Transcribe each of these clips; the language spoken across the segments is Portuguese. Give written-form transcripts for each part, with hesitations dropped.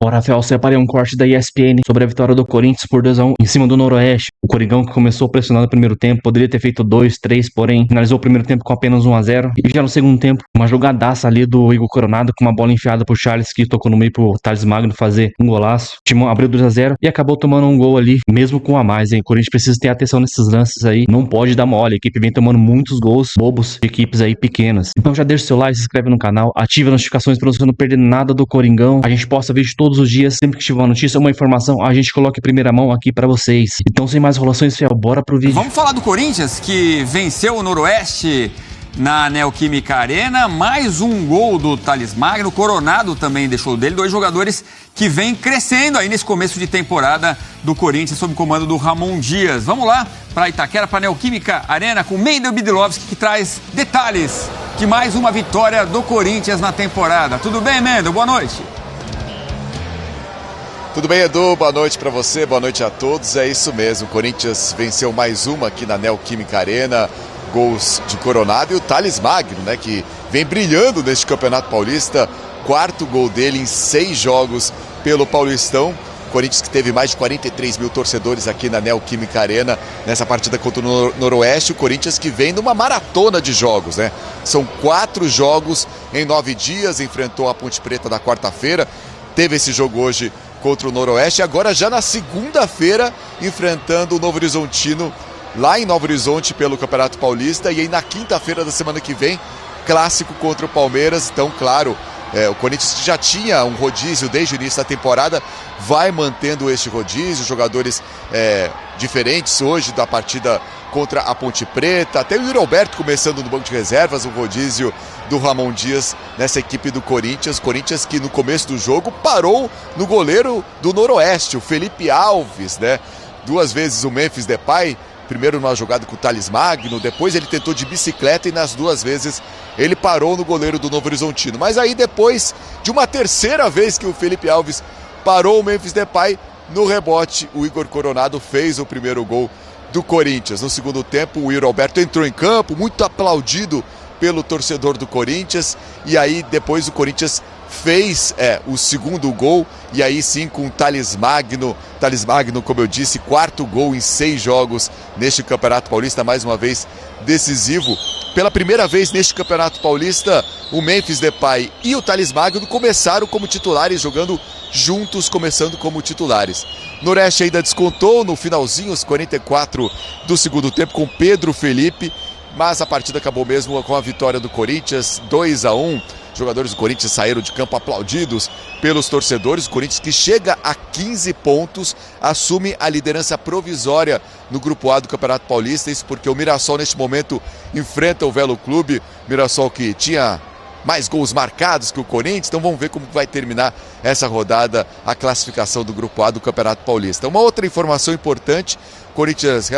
Ó, Rafael, separei um corte da ESPN sobre a vitória do Corinthians por 2-1 em cima do Noroeste. O Coringão, que começou pressionando no primeiro tempo, poderia ter feito 2, 3, porém finalizou o primeiro tempo com apenas 1-0. E já no segundo tempo, uma jogadaça ali do Igor Coronado com uma bola enfiada pro Charles, que tocou no meio pro Thales Magno fazer um golaço. O Timão abriu 2-0 e acabou tomando um gol ali, mesmo com a mais, hein? O Corinthians precisa ter atenção nesses lances aí, não pode dar mole. A equipe vem tomando muitos gols bobos de equipes aí pequenas. Então já deixa o seu like, se inscreve no canal, ativa as notificações pra você não perder nada do Coringão. A gente posta vídeo todos os dias, sempre que tiver uma notícia, uma informação, a gente coloca em primeira mão aqui pra vocês. Então, sem mais enrolações, Fiel, bora pro vídeo. Vamos falar do Corinthians, que venceu o Noroeste na Neoquímica Arena. Mais um gol do Thales Magno. Coronado também deixou dele. Dois jogadores que vêm crescendo aí nesse começo de temporada do Corinthians, sob o comando do Ramon Dias. Vamos lá para Itaquera, para a Neoquímica Arena, com Mendel Bidilovski, que traz detalhes de mais uma vitória do Corinthians na temporada. Tudo bem, Mendel? Boa noite. Tudo bem, Edu? Boa noite para você, boa noite a todos. É isso mesmo, o Corinthians venceu mais uma aqui na Neoquímica Arena. Gols de Coronado e o Thales Magno, né, que vem brilhando neste Campeonato Paulista. Quarto gol dele em 6 jogos pelo Paulistão. Corinthians que teve mais de 43 mil torcedores aqui na Neoquímica Arena nessa partida contra o Noroeste. O Corinthians que vem numa maratona de jogos, né? São 4 jogos em 9 dias, enfrentou a Ponte Preta na quarta-feira. Teve esse jogo hoje contra o Noroeste, agora já na segunda-feira enfrentando o Novo Horizontino lá em Novo Horizonte pelo Campeonato Paulista, e aí na quinta-feira da semana que vem, clássico contra o Palmeiras. Então, claro, o Corinthians já tinha um rodízio desde o início da temporada, vai mantendo este rodízio, jogadores diferentes hoje da partida contra a Ponte Preta, até o Yuri Alberto começando no banco de reservas, o rodízio do Ramon Dias nessa equipe do Corinthians. Corinthians que no começo do jogo parou no goleiro do Noroeste, o Felipe Alves, né? 2 vezes o Memphis Depay, primeiro numa jogada com o Thales Magno, depois ele tentou de bicicleta e nas 2 vezes ele parou no goleiro do Novo Horizontino. Mas aí depois de uma terceira vez que o Felipe Alves parou o Memphis Depay, no rebote o Igor Coronado fez o primeiro gol do Corinthians. No segundo tempo o Yuri Alberto entrou em campo, muito aplaudido pelo torcedor do Corinthians, e aí depois o Corinthians fez o segundo gol, e aí sim com o Thales Magno, como eu disse, 4º gol em 6 jogos neste Campeonato Paulista, mais uma vez decisivo. Pela primeira vez neste Campeonato Paulista, o Memphis Depay e o Thales Magno começaram como titulares, jogando juntos, começando como titulares. Noroeste ainda descontou no finalzinho, os 44 do segundo tempo, com Pedro Felipe, mas a partida acabou mesmo com a vitória do Corinthians, 2-1. Jogadores do Corinthians saíram de campo aplaudidos pelos torcedores. O Corinthians que chega a 15 pontos, assume a liderança provisória no Grupo A do Campeonato Paulista. Isso porque o Mirassol neste momento enfrenta o Velo Clube. Mirassol que tinha mais gols marcados que o Corinthians. Então vamos ver como vai terminar essa rodada, a classificação do Grupo A do Campeonato Paulista. Uma outra informação importante, o Corinthians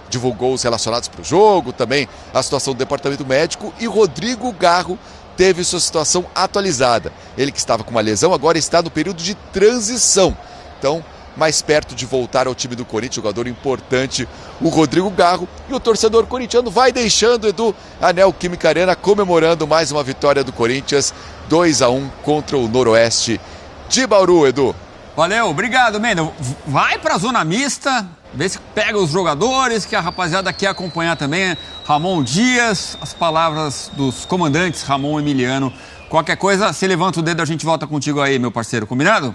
divulgou os relacionados para o jogo, também a situação do departamento médico, e Rodrigo Garro teve sua situação atualizada. Ele que estava com uma lesão, agora está no período de transição. Então, mais perto de voltar ao time do Corinthians, jogador importante, o Rodrigo Garro. E o torcedor corintiano vai deixando, Edu, a Neoquímica Arena, comemorando mais uma vitória do Corinthians, 2-1 contra o Noroeste de Bauru, Edu. Valeu, obrigado, Mendel. Vai pra zona mista, vê se pega os jogadores, que a rapaziada quer acompanhar também. Ramon Dias, as palavras dos comandantes Ramon e Emiliano. Qualquer coisa, se levanta o dedo, a gente volta contigo aí, meu parceiro. Combinado?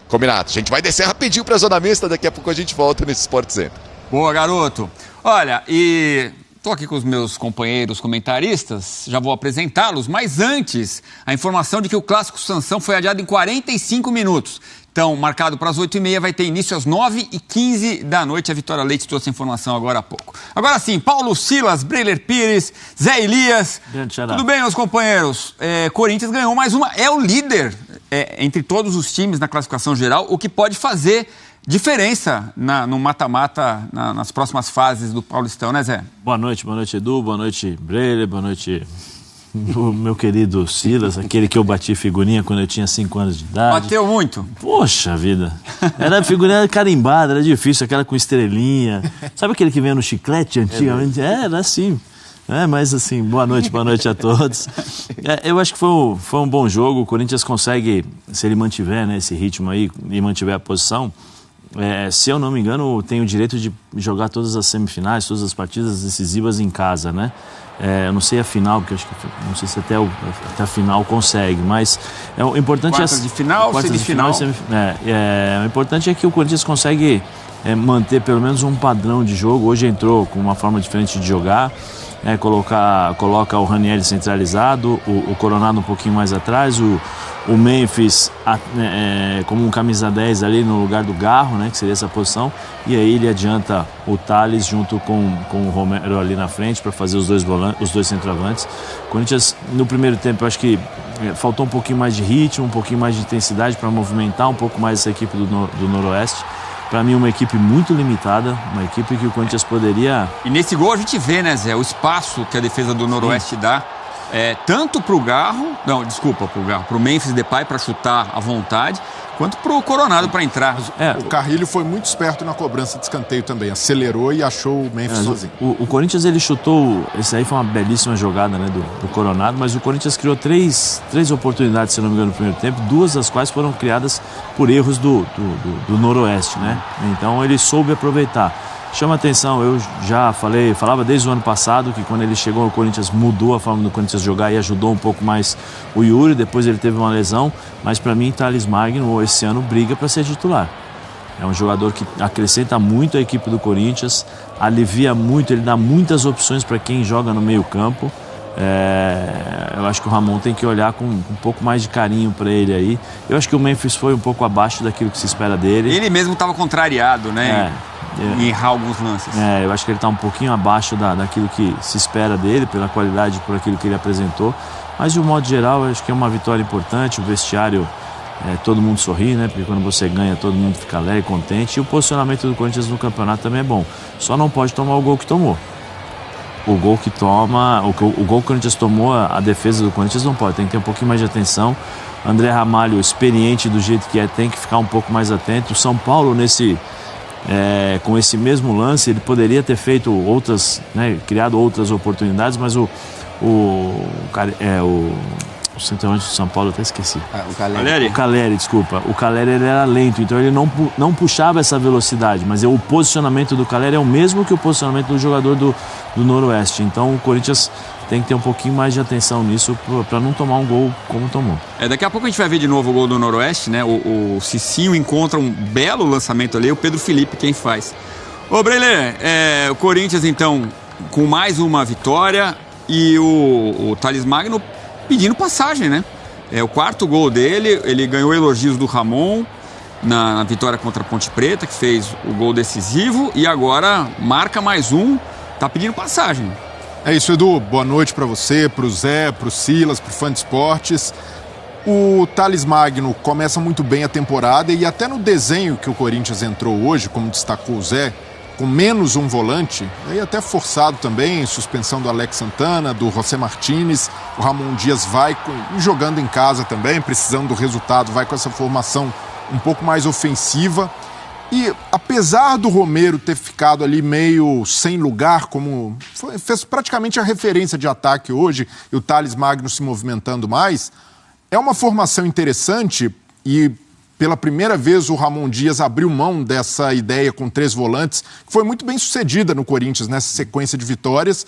Combinado. A gente vai descer rapidinho pra zona mista, daqui a pouco a gente volta nesse Sport Center. Boa, garoto. Olha, e estou aqui com os meus companheiros comentaristas, já vou apresentá-los, mas antes, a informação de que o Clássico Sansão foi adiado em 45 minutos. Então, marcado para as 8h30, vai ter início às 9h15 da noite. A Vitória Leite trouxe a informação agora há pouco. Agora sim, Paulo Silas, Breler Pires, Zé Elias. Tudo bem, meus companheiros? Corinthians ganhou mais uma, é o líder entre todos os times na classificação geral, o que pode fazer diferença no mata-mata, nas próximas fases do Paulistão, né, Zé? Boa noite, Edu, boa noite, Breler, boa noite, o meu querido Silas, aquele que eu bati figurinha quando eu tinha 5 anos de idade. Bateu muito? Poxa vida, era figurinha carimbada, era difícil, aquela com estrelinha. Sabe aquele que vinha no chiclete antigamente? Era assim. Mas assim, boa noite a todos. Eu acho que foi um bom jogo. O Corinthians consegue, se ele mantiver, né, esse ritmo aí e mantiver a posição, se eu não me engano, tem o direito de jogar todas as semifinais, todas as partidas decisivas em casa, né? Eu não sei a final, porque acho que não sei se até a final consegue, mas o importante quartas de final, semifinal. O importante é que o Corinthians consegue manter pelo menos um padrão de jogo. Hoje entrou com uma forma diferente de jogar, coloca o Ranieri centralizado, o Coronado um pouquinho mais atrás, o Memphis como um camisa 10 ali no lugar do Garro, né, que seria essa posição, e aí ele adianta o Tales junto com o Romero ali na frente para fazer os dois centroavantes. O Corinthians no primeiro tempo eu acho que faltou um pouquinho mais de ritmo, um pouquinho mais de intensidade para movimentar um pouco mais essa equipe do Noroeste. Para mim, uma equipe muito limitada, uma equipe que o Corinthians poderia... E nesse gol a gente vê, né, Zé, o espaço que a defesa do Noroeste dá, tanto pro pro Memphis Depay para chutar à vontade, quanto pro Coronado para entrar. O Carrilho foi muito esperto na cobrança de escanteio também, acelerou e achou o Memphis sozinho. O Corinthians, ele chutou, esse aí foi uma belíssima jogada, né, do Coronado, mas o Corinthians criou três oportunidades, se não me engano, no primeiro tempo, duas das quais foram criadas por erros do Noroeste, né? Então ele soube aproveitar. Chama atenção, eu já falava desde o ano passado que quando ele chegou o Corinthians mudou a forma do Corinthians jogar e ajudou um pouco mais o Yuri, depois ele teve uma lesão, mas para mim Tales Magno esse ano briga para ser titular. É um jogador que acrescenta muito a equipe do Corinthians, alivia muito, ele dá muitas opções para quem joga no meio campo. Eu acho que o Ramon tem que olhar com um pouco mais de carinho para ele aí. Eu acho que o Memphis foi um pouco abaixo daquilo que se espera dele. Ele mesmo estava contrariado, né? Em errar alguns lances. Eu acho que ele está um pouquinho abaixo daquilo que se espera dele, pela qualidade, por aquilo que ele apresentou. Mas, de um modo geral, eu acho que é uma vitória importante. O vestiário, todo mundo sorri, né? Porque quando você ganha, todo mundo fica alegre, contente. E o posicionamento do Corinthians no campeonato também é bom. Só não pode tomar o gol que tomou. O gol que o Corinthians tomou, a defesa do Corinthians não pode. Tem que ter um pouquinho mais de atenção. André Ramalho, experiente do jeito que tem que ficar um pouco mais atento. O São Paulo, com esse mesmo lance, ele poderia ter feito criado outras oportunidades, mas o centroavante do São Paulo, eu até esqueci. O Caleri, desculpa. O Caleri ele era lento, então ele não puxava essa velocidade, mas o posicionamento do Caleri é o mesmo que o posicionamento do jogador do Noroeste. Então o Corinthians tem que ter um pouquinho mais de atenção nisso para não tomar um gol como tomou. Daqui a pouco a gente vai ver de novo o gol do Noroeste, né? O Cicinho encontra um belo lançamento ali, o Pedro Felipe quem faz. Ô Breler, o Corinthians então com mais uma vitória e o Tales Magno pedindo passagem, né? O quarto gol dele, ele ganhou elogios do Ramon na vitória contra a Ponte Preta, que fez o gol decisivo, e agora marca mais um, tá pedindo passagem. É isso, Edu. Boa noite para você, para o Zé, para o Silas, para o Fã de Esportes. O Tales Magno começa muito bem a temporada e até no desenho que o Corinthians entrou hoje, como destacou o Zé, com menos um volante, aí até forçado também, suspensão do Alex Santana, do José Martínez, o Ramon Dias vai jogando em casa também, precisando do resultado, vai com essa formação um pouco mais ofensiva. E apesar do Romero ter ficado ali meio sem lugar, fez praticamente a referência de ataque hoje, e o Tales Magno se movimentando mais, é uma formação interessante e pela primeira vez o Ramon Dias abriu mão dessa ideia com 3 volantes, que foi muito bem sucedida no Corinthians nessa sequência de vitórias.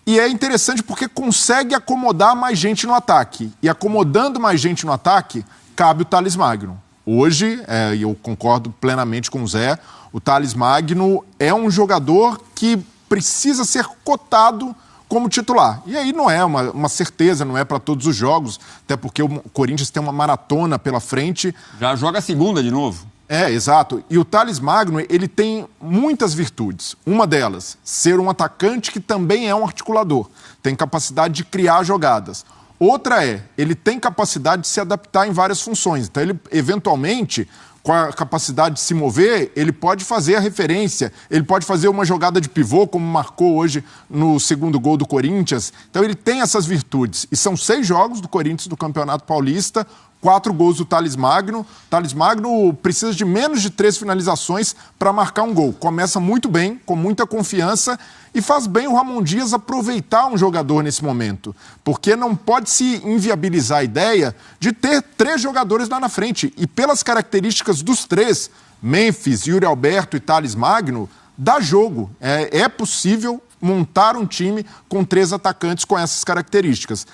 E é interessante porque consegue acomodar mais gente no ataque. E acomodando mais gente no ataque, cabe o Tales Magno. Hoje, eu concordo plenamente com o Zé, o Tales Magno é um jogador que precisa ser cotado como titular. E aí não é uma certeza, não é para todos os jogos, até porque o Corinthians tem uma maratona pela frente. Já joga a segunda de novo. Exato. E o Tales Magno, ele tem muitas virtudes. Uma delas, ser um atacante que também é um articulador. Tem capacidade de criar jogadas. Outra ele tem capacidade de se adaptar em várias funções. Então, ele, eventualmente, com a capacidade de se mover, ele pode fazer a referência, ele pode fazer uma jogada de pivô, como marcou hoje no segundo gol do Corinthians. Então, ele tem essas virtudes. E são 6 jogos do Corinthians do Campeonato Paulista, 4 gols do Thales Magno. O Thales Magno precisa de menos de 3 finalizações para marcar um gol. Começa muito bem, com muita confiança, e faz bem o Ramon Dias aproveitar um jogador nesse momento, porque não pode se inviabilizar a ideia de ter 3 jogadores lá na frente. E pelas características dos 3, Memphis, Yuri Alberto e Thales Magno, dá jogo. É possível montar um time com 3 atacantes com essas características.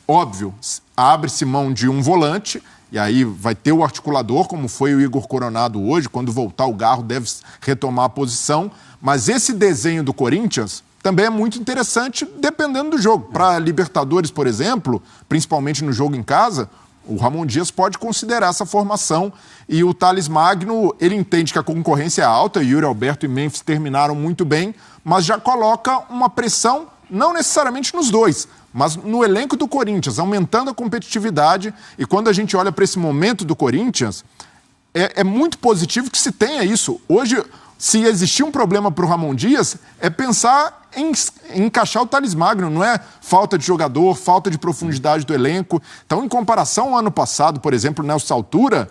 Óbvio, abre-se mão de um volante, e aí vai ter o articulador, como foi o Igor Coronado hoje. Quando voltar o Garro deve retomar a posição. Mas esse desenho do Corinthians também é muito interessante, dependendo do jogo. Para Libertadores, por exemplo, principalmente no jogo em casa, o Ramon Dias pode considerar essa formação. E o Thales Magno, ele entende que a concorrência é alta, Yuri Alberto e Memphis terminaram muito bem, mas já coloca uma pressão, não necessariamente nos dois, mas no elenco do Corinthians, aumentando a competitividade. E quando a gente olha para esse momento do Corinthians, é muito positivo que se tenha isso. Hoje, se existir um problema para o Ramon Dias, é pensar em encaixar o Thales Magno, não é falta de jogador, falta de profundidade do elenco. Então, em comparação ao ano passado, por exemplo, nessa altura,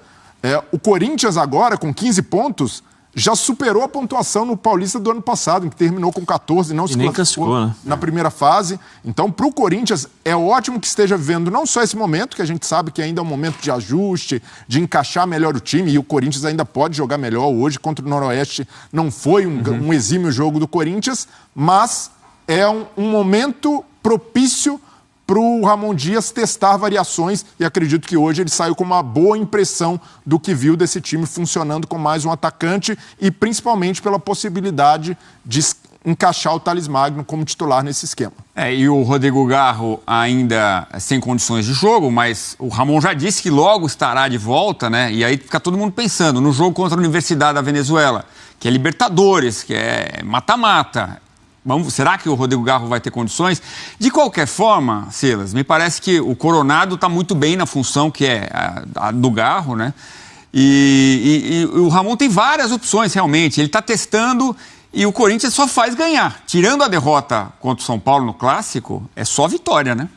o Corinthians agora, com 15 pontos, já superou a pontuação no Paulista do ano passado, em que terminou com 14 e não se classificou, né, na primeira fase. Então, para o Corinthians, é ótimo que esteja vivendo não só esse momento, que a gente sabe que ainda é um momento de ajuste, de encaixar melhor o time, e o Corinthians ainda pode jogar melhor. Hoje, contra o Noroeste, não foi um exímio jogo do Corinthians, mas é um momento propício para o Ramon Dias testar variações, e acredito que hoje ele saiu com uma boa impressão do que viu desse time funcionando com mais um atacante, e principalmente pela possibilidade de encaixar o Thales Magno como titular nesse esquema. E o Rodrigo Garro ainda sem condições de jogo, mas o Ramon já disse que logo estará de volta, né? E aí fica todo mundo pensando no jogo contra a Universidade da Venezuela, que é Libertadores, que é mata-mata. Será que o Rodrigo Garro vai ter condições? De qualquer forma, Silas, me parece que o Coronado está muito bem na função que é a do Garro, né? E o Ramon tem várias opções, realmente. Ele está testando e o Corinthians só faz ganhar. Tirando a derrota contra o São Paulo no Clássico, é só vitória, né?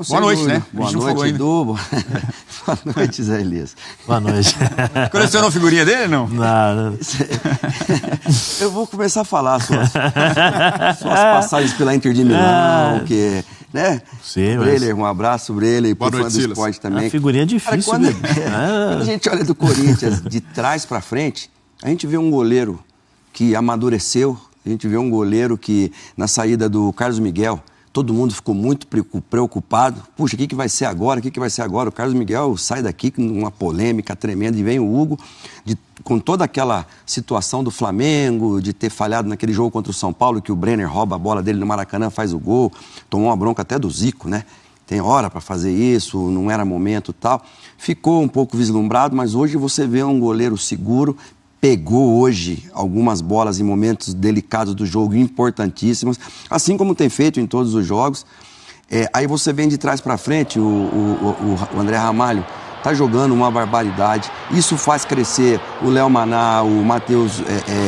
Boa noite, né? Boa noite, Edu. Boa noite, Zé Elias. Boa noite. Colecionou figurinha dele, não? Não. Eu vou começar a falar suas passagens pela Inter de Milão, que... né? Sim, Breler, um abraço, Breler, e pro fã do esporte também. A figurinha é difícil, quando a gente olha do Corinthians de trás pra frente, a gente vê um goleiro que amadureceu, a gente vê um goleiro que, na saída do Carlos Miguel, todo mundo ficou muito preocupado. Puxa, o que vai ser agora? O que vai ser agora? O Carlos Miguel sai daqui com uma polêmica tremenda, e vem o Hugo, com toda aquela situação do Flamengo, de ter falhado naquele jogo contra o São Paulo, que o Brenner rouba a bola dele no Maracanã, faz o gol, tomou uma bronca até do Zico, né? Tem hora para fazer isso, não era momento e tal. Ficou um pouco vislumbrado, mas hoje você vê um goleiro seguro. Pegou hoje algumas bolas em momentos delicados do jogo, importantíssimas, assim como tem feito em todos os jogos. Aí você vem de trás para frente, o André Ramalho está jogando uma barbaridade. Isso faz crescer o Léo Maná, o Matheus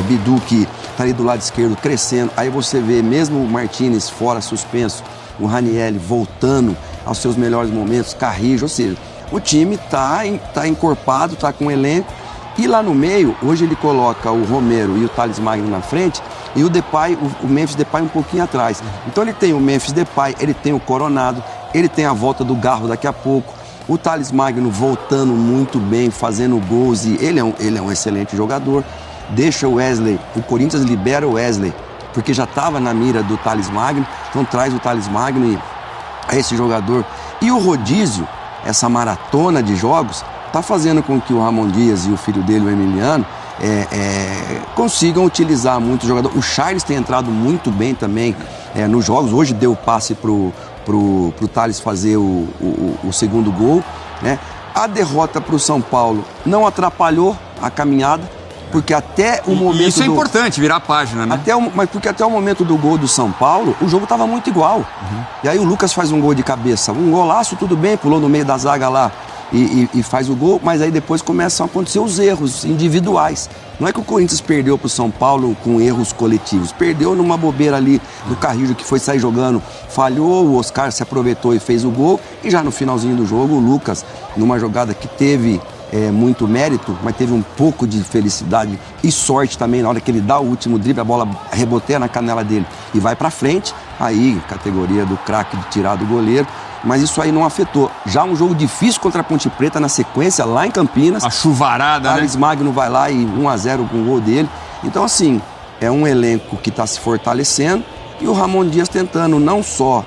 Bidu, que está ali do lado esquerdo, crescendo. Aí você vê mesmo o Martínez fora suspenso, o Ranielli voltando aos seus melhores momentos, Carrijo, ou seja, o time está encorpado, está com elenco. E lá no meio, hoje ele coloca o Romero e o Thales Magno na frente e o Depay, o Memphis Depay um pouquinho atrás. Então ele tem o Memphis Depay, ele tem o Coronado, ele tem a volta do Garro daqui a pouco, o Thales Magno voltando muito bem, fazendo gols, e ele é um excelente jogador. Deixa o Wesley, o Corinthians libera o Wesley, porque já estava na mira do Thales Magno, então traz o Thales Magno a esse jogador. E o rodízio, essa maratona de jogos, está fazendo com que o Ramon Dias e o filho dele, o Emiliano, consigam utilizar muito o jogador. O Charles tem entrado muito bem também nos jogos. Hoje deu o passe pro Thales fazer o segundo gol, né? A derrota para o São Paulo não atrapalhou a caminhada, porque até o momento... Isso é importante, virar a página, né? Porque até o momento do gol do São Paulo, o jogo estava muito igual. E aí o Lucas faz um gol de cabeça. Um golaço, tudo bem, pulou no meio da zaga lá. e faz o gol, mas aí depois começam a acontecer os erros individuais. Não é que o Corinthians perdeu para o São Paulo com erros coletivos, perdeu numa bobeira ali do Carrillo, que foi sair jogando, falhou, o Oscar se aproveitou e fez o gol, e já no finalzinho do jogo o Lucas, numa jogada que teve muito mérito, mas teve um pouco de felicidade e sorte também, na hora que ele dá o último drible, a bola reboteia na canela dele e vai para frente, aí categoria do craque de tirar do goleiro, mas isso aí não afetou. Já um jogo difícil contra a Ponte Preta na sequência, lá em Campinas. A chuvarada, né? Thales Magno vai lá e 1-0 com o gol dele. Então, assim, é um elenco que está se fortalecendo e o Ramon Dias tentando não só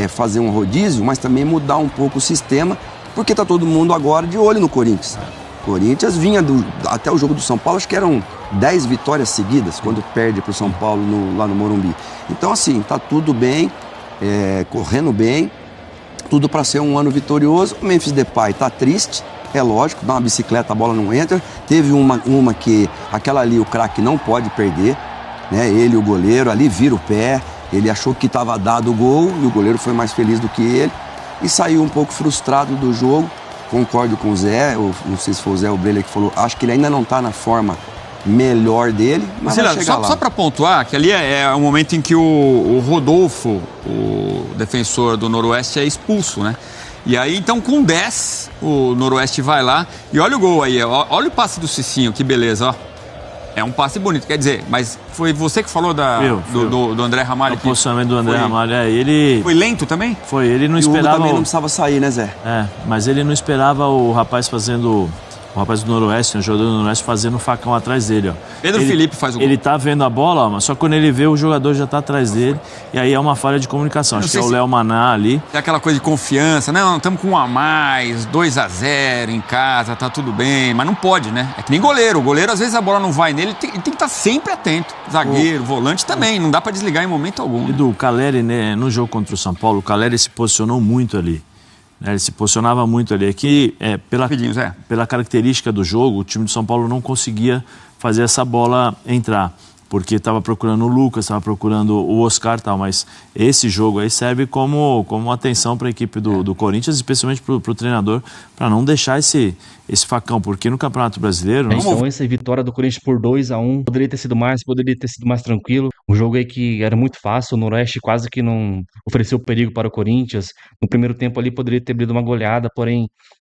fazer um rodízio, mas também mudar um pouco o sistema, porque está todo mundo agora de olho no Corinthians. O Corinthians vinha até o jogo do São Paulo, acho que eram 10 vitórias seguidas, quando perde para o São Paulo lá no Morumbi. Então, assim, está tudo bem, correndo bem. Tudo para ser um ano vitorioso. O Memphis Depay está triste, é lógico, dá uma bicicleta, a bola não entra. Teve uma que, aquela ali, o craque não pode perder, né? Ele, o goleiro, ali vira o pé, ele achou que estava dado o gol e o goleiro foi mais feliz do que ele e saiu um pouco frustrado do jogo. Concordo com o Zé, ou não sei se foi o Zé Obrelia que falou, acho que ele ainda não está na forma melhor dele, mas vai chegar lá. Só para pontuar, que ali é o momento em que o Rodolfo, o defensor do Noroeste, é expulso, né? E aí, então, com 10, o Noroeste vai lá e olha o gol aí, olha o passe do Cicinho, que beleza, ó. É um passe bonito, quer dizer, mas foi você que falou do André Ramalho? O posicionamento do André Ramalho, ele... Foi lento também? Foi, ele não esperava... E o esperava... Hugo também não precisava sair, né, Zé? Mas ele não esperava o rapaz fazendo... O rapaz do Noroeste, o jogador do Noroeste, fazendo o facão atrás dele, ó. Felipe faz o gol. Ele tá vendo a bola, ó, mas só quando ele vê, o jogador já tá atrás dele. E aí é uma falha de comunicação. Acho que é o Léo Maná ali. É aquela coisa de confiança. Não, estamos com 1 a mais, 2-0 em casa, tá tudo bem. Mas não pode, né? É que nem goleiro. O goleiro, às vezes, a bola não vai nele, ele tem que estar sempre atento. Zagueiro, volante também. Não dá para desligar em momento algum. E do Caleri, né, no jogo contra o São Paulo, o Caleri se posicionou muito ali. Ele se posicionava muito ali. Aqui, pela característica do jogo, o time do São Paulo não conseguia fazer essa bola entrar, porque estava procurando o Lucas, estava procurando o Oscar e tal, mas esse jogo aí serve como atenção para a equipe do Corinthians, especialmente para o treinador, para não deixar esse facão, porque no Campeonato Brasileiro... Então essa vitória do Corinthians por 2-1, poderia ter sido mais tranquilo, um jogo aí que era muito fácil, o Noroeste quase que não ofereceu perigo para o Corinthians, no primeiro tempo ali poderia ter abrido uma goleada, porém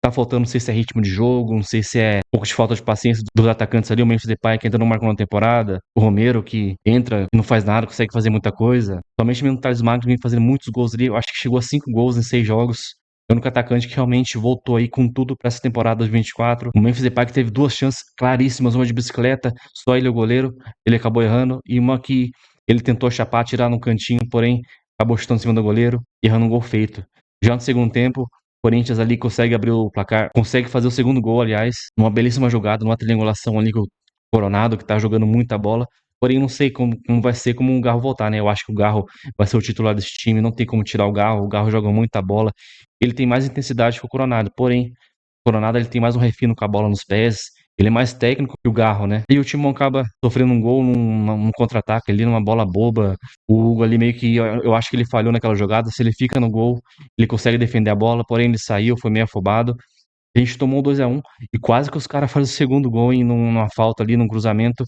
tá faltando, não sei se é ritmo de jogo, não sei se é um pouco de falta de paciência dos atacantes ali, o Memphis Depay que ainda não marcou na temporada, o Romero que entra e não faz nada, consegue fazer muita coisa, somente mesmo o Thales Magno vem fazendo muitos gols ali, eu acho que chegou a 5 gols em 6 jogos, é o único atacante que realmente voltou aí com tudo para essa temporada de 24. O Memphis Depay que teve 2 chances claríssimas, uma de bicicleta, só ele é o goleiro, ele acabou errando, e uma que ele tentou chapar, tirar no cantinho, porém acabou chutando em cima do goleiro e errando um gol feito. Já no segundo tempo, Corinthians ali consegue abrir o placar, consegue fazer o segundo gol, aliás, numa belíssima jogada, numa triangulação ali com o Coronado, que tá jogando muita bola. Porém, não sei como vai ser como o Garro voltar, né? Eu acho que o Garro vai ser o titular desse time, não tem como tirar o Garro joga muita bola. Ele tem mais intensidade que o Coronado, porém, o Coronado ele tem mais um refino com a bola nos pés, ele é mais técnico que o Garro, né? E o Timão acaba sofrendo um gol num contra-ataque ali, numa bola boba. O Hugo ali meio que, eu acho que ele falhou naquela jogada. Se ele fica no gol, ele consegue defender a bola, porém ele saiu, foi meio afobado. A gente tomou 2-1 e quase que os caras fazem o segundo gol numa falta ali, num cruzamento.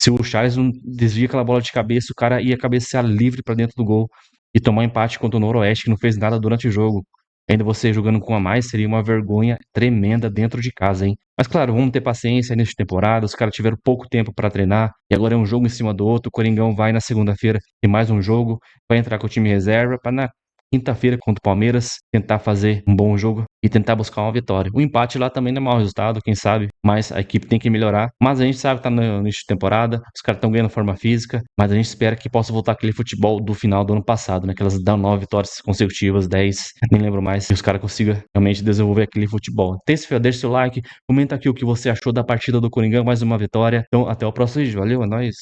Se o Charles não desvia aquela bola de cabeça, o cara ia cabecear livre pra dentro do gol e tomar um empate contra o Noroeste, que não fez nada durante o jogo. Ainda você jogando com a mais seria uma vergonha tremenda dentro de casa, hein? Mas claro, vamos ter paciência nessa temporada, os caras tiveram pouco tempo para treinar, e agora é um jogo em cima do outro, o Coringão vai na segunda-feira ter mais um jogo, vai entrar com o time reserva para na quinta-feira contra o Palmeiras tentar fazer um bom jogo e tentar buscar uma vitória. O empate lá também não é mau resultado, quem sabe, mas a equipe tem que melhorar. Mas a gente sabe que tá no início de temporada, os caras estão ganhando forma física, mas a gente espera que possa voltar aquele futebol do final do ano passado, né? Aquelas 9 vitórias consecutivas, 10, nem lembro mais, e os caras consigam realmente desenvolver aquele futebol. Deixa seu like, comenta aqui o que você achou da partida do Coringão, mais uma vitória. Então, até o próximo vídeo. Valeu, é nóis!